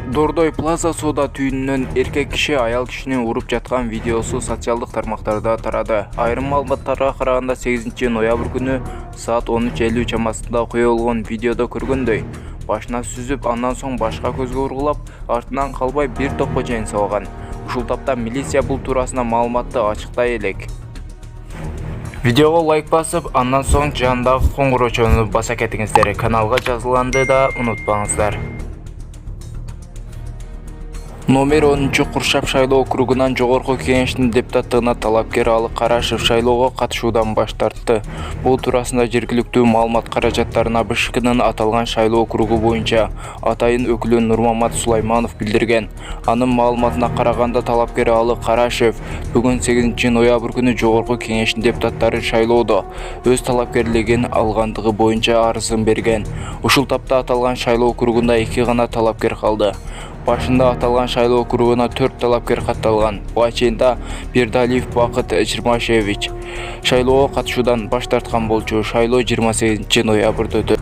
Дордой Плаза соода түйүнүнөн эркек киши аял кишини уруп жаткан видеосу социалдык тармактарда тарады. Айрым маалыматтарга караганда 8-ноябрь күнү саат 13:50 чамасында окуя болгон видеодо көргөндөй, башына сүзүп, андан соң башка көзгө ургулап, артынан калбай бир топко чейин сабаган. Ушул тапта милиция бул туурасында маалыматты ачыктай элек. Видеого лайк басып, андан соң жандагы коңгуроочону баса кетиңиздер. Каналга жазылганды да унутпаңыздар. Номер 10 Куршап шайлоо округунан жогорку кеңештин депутаттыгына талапкер Алы Карашев шайлоого катышуудан баш тартты. Бул туурасында жергиликтүү маалымат каражаттарына БШКнын аталган шайлоо округу боюнча атайын өкүлү Нурмамат Сулайманов билдирген. Анын маалыматына караганда талапкер Алы Карашев бүгүн 8-ноябрь күнү жогорку кеңештин депутаттары шайлоодо өз талапкерлигин алгандыгы боюнча арызын берген. Ушул тапта аталган шайлоо округунда 2 гана талапкер калды. Башында аталган шайлоо округуна 4 талапкер катталган. Буга чейин Бердалиев Бакыт Чырмашевич шайлоого катышуудан баш тарткан болчу. Шайлоо 28-ноябрда өтөт.